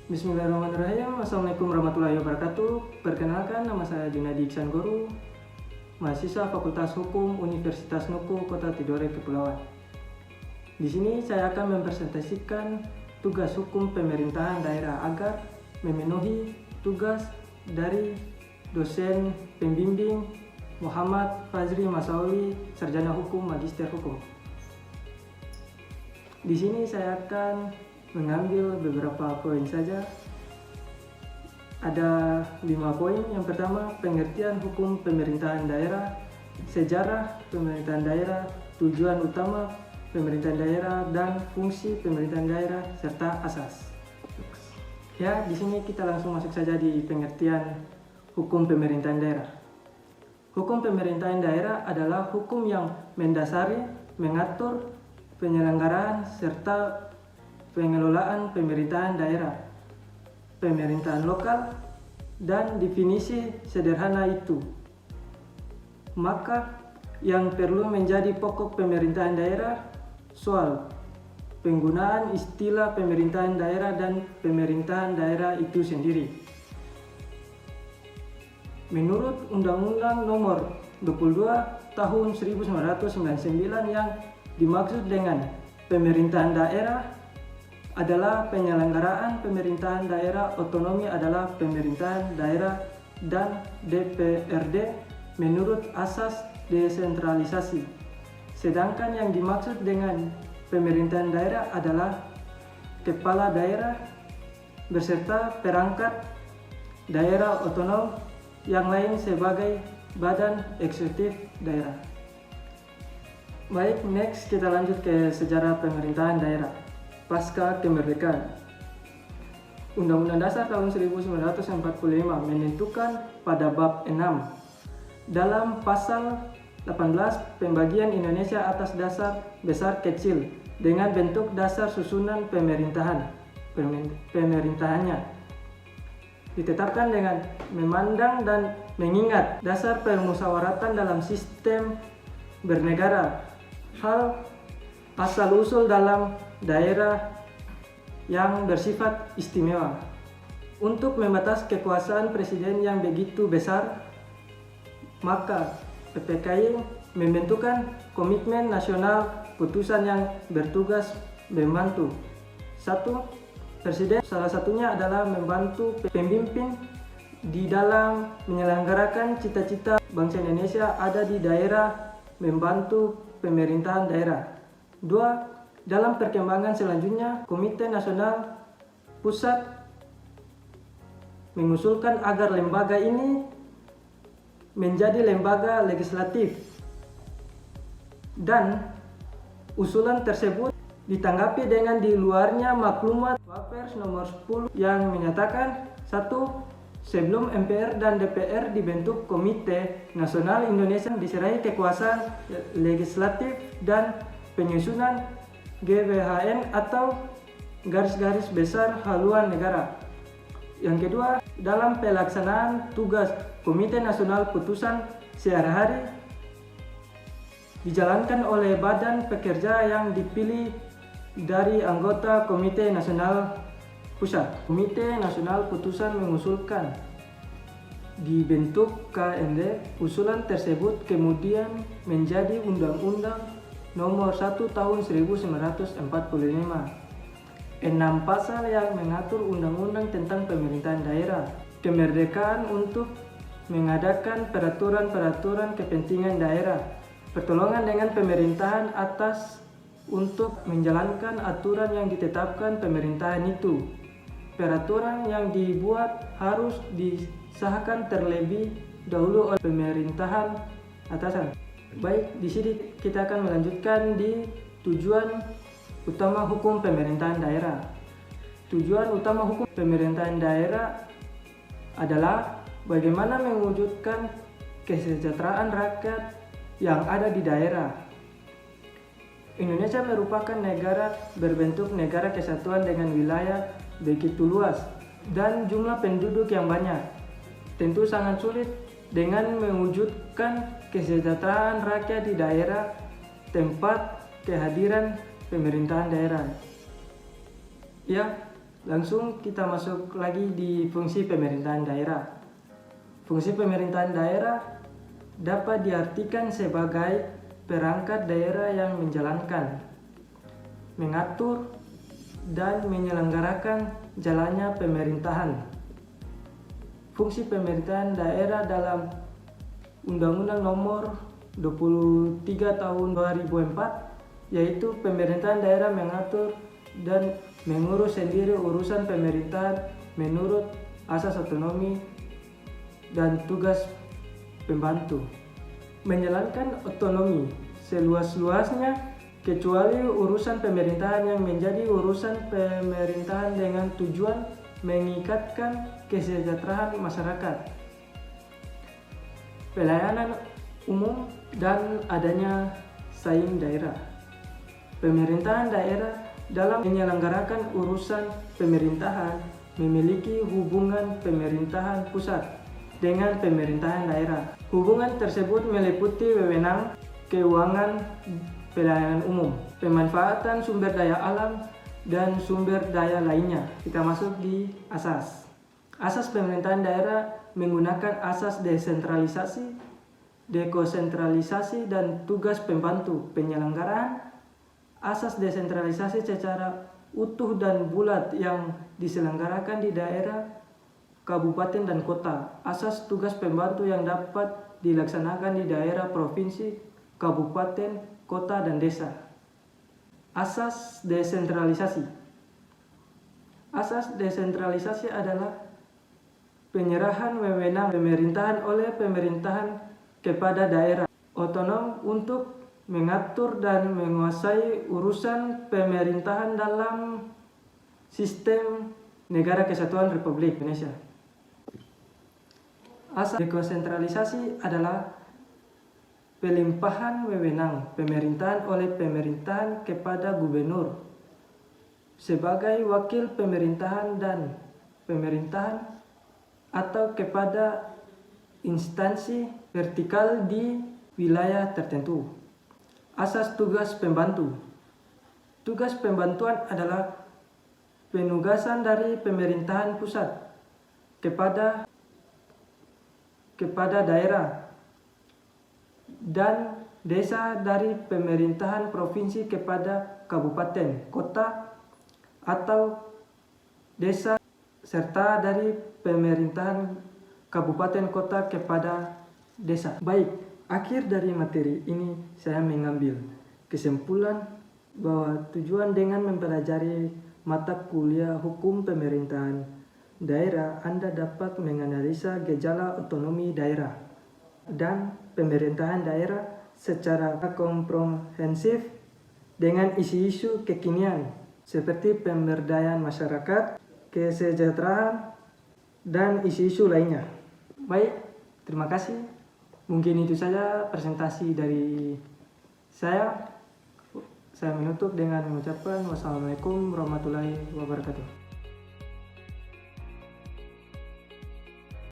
Bismillahirrahmanirrahim. Assalamualaikum warahmatullahi wabarakatuh. Perkenalkan, nama saya Junadi Iksan Guru, mahasiswa Fakultas Hukum Universitas Nuku, Kota Tidore, Kepulauan. Di sini saya akan mempresentasikan tugas hukum pemerintahan daerah agar memenuhi tugas dari dosen pembimbing Muhammad Fazri Masauli, Sarjana Hukum, Magister Hukum. Di sini saya akan mengambil beberapa poin saja. Ada 5 poin. Yang pertama, pengertian hukum pemerintahan daerah, sejarah pemerintahan daerah, tujuan utama pemerintahan daerah, dan fungsi pemerintahan daerah serta asas. Ya, di sini kita langsung masuk saja di pengertian hukum pemerintahan daerah. Hukum pemerintahan daerah adalah hukum yang mendasari, mengatur penyelenggaraan serta pengelolaan pemerintahan daerah, pemerintahan lokal, dan definisi sederhana itu. Maka yang perlu menjadi pokok pemerintahan daerah soal penggunaan istilah pemerintahan daerah dan pemerintahan daerah itu sendiri. Menurut Undang-Undang Nomor 22 Tahun 1999 yang dimaksud dengan pemerintahan daerah adalah penyelenggaraan pemerintahan daerah otonomi adalah pemerintahan daerah dan DPRD menurut asas desentralisasi. Sedangkan yang dimaksud dengan pemerintahan daerah adalah kepala daerah beserta perangkat daerah otonom yang lain sebagai badan eksekutif daerah. Baik, next kita lanjut ke sejarah pemerintahan daerah pasca kemerdekaan. Undang-Undang Dasar tahun 1945 menentukan pada bab 6 dalam pasal 18 pembagian Indonesia atas dasar besar kecil dengan bentuk dasar susunan pemerintahannya ditetapkan dengan memandang dan mengingat dasar permusyawaratan dalam sistem bernegara, hal asal-usul dalam daerah yang bersifat istimewa. Untuk membatasi kekuasaan presiden yang begitu besar, maka PPKI membentukkan Komitmen Nasional Putusan yang bertugas membantu. 1. Presiden salah satunya adalah membantu pemimpin di dalam menyelenggarakan cita-cita bangsa Indonesia ada di daerah, membantu pemerintahan daerah. 2. Dalam perkembangan selanjutnya, Komite Nasional Pusat mengusulkan agar lembaga ini menjadi lembaga legislatif, dan usulan tersebut ditanggapi dengan di luarnya maklumat Wapres nomor 10 yang menyatakan 1. Sebelum MPR dan DPR dibentuk, Komite Nasional Indonesia diserahi kekuasaan legislatif dan penyusunan GBHN atau garis-garis besar haluan negara. Yang kedua, dalam pelaksanaan tugas Komite Nasional Putusan sehari-hari dijalankan oleh badan pekerja yang dipilih dari anggota Komite Nasional Pusat. Komite Nasional Putusan mengusulkan dibentuk KND. Usulan tersebut kemudian menjadi Undang-Undang Nomor 1 Tahun 1945. 6 pasal yang mengatur undang-undang tentang pemerintahan daerah. Kemerdekaan untuk mengadakan peraturan-peraturan kepentingan daerah. Pertolongan dengan pemerintahan atas untuk menjalankan aturan yang ditetapkan pemerintahan itu. Peraturan yang dibuat harus disahkan terlebih dahulu oleh pemerintahan atasan. Baik, di sini kita akan melanjutkan di tujuan utama hukum pemerintahan daerah. Tujuan utama hukum pemerintahan daerah adalah bagaimana mewujudkan kesejahteraan rakyat yang ada di daerah. Indonesia merupakan negara berbentuk negara kesatuan dengan wilayah begitu luas dan jumlah penduduk yang banyak. Tentu sangat sulit dengan mewujudkan kesejahteraan rakyat di daerah tempat kehadiran pemerintahan daerah. Ya, Langsung kita masuk lagi di fungsi pemerintahan daerah. Fungsi pemerintahan daerah dapat diartikan sebagai perangkat daerah yang menjalankan, mengatur, dan menyelenggarakan jalannya pemerintahan. Fungsi pemerintahan daerah dalam Undang-Undang Nomor 23 Tahun 2004, yaitu pemerintahan daerah mengatur dan mengurus sendiri urusan pemerintahan menurut asas otonomi dan tugas pembantu. Menjalankan otonomi seluas-luasnya kecuali urusan pemerintahan yang menjadi urusan pemerintahan dengan tujuan meningkatkan kesejahteraan masyarakat, pelayanan umum, dan adanya saing daerah. Pemerintahan daerah dalam menyelenggarakan urusan pemerintahan memiliki hubungan pemerintahan pusat dengan pemerintahan daerah. Hubungan tersebut meliputi wewenang, keuangan, pelayanan umum, pemanfaatan sumber daya alam, dan sumber daya lainnya. Kita masuk di asas. Asas pemerintahan daerah menggunakan asas desentralisasi, dekonsentralisasi, dan tugas pembantu penyelenggaraan. Asas desentralisasi secara utuh dan bulat yang diselenggarakan di daerah, kabupaten, dan kota. Asas tugas pembantu yang dapat dilaksanakan di daerah, provinsi, kabupaten, kota, dan desa. Asas desentralisasi. Asas desentralisasi adalah penyerahan wewenang pemerintahan oleh pemerintahan kepada daerah otonom untuk mengatur dan menguasai urusan pemerintahan dalam sistem Negara Kesatuan Republik Indonesia. Asas dekonsentralisasi adalah pelimpahan wewenang pemerintahan oleh pemerintahan kepada gubernur sebagai wakil pemerintahan dan pemerintahan atau kepada instansi vertikal di wilayah tertentu. Asas tugas pembantu. Tugas pembantuan adalah penugasan dari pemerintahan pusat kepada daerah dan desa, dari pemerintahan provinsi kepada kabupaten, kota, atau desa, serta dari pemerintahan kabupaten kota kepada desa. Baik, akhir dari materi ini saya mengambil kesimpulan bahwa tujuan dengan mempelajari mata kuliah hukum pemerintahan daerah, Anda dapat menganalisa gejala otonomi daerah dan pemerintahan daerah secara komprehensif dengan isu-isu kekinian seperti pemberdayaan masyarakat, kesejahteraan, dan isu-isu lainnya. Baik, terima kasih. Mungkin itu saja presentasi dari saya. Saya menutup dengan mengucapkan wassalamualaikum warahmatullahi wabarakatuh.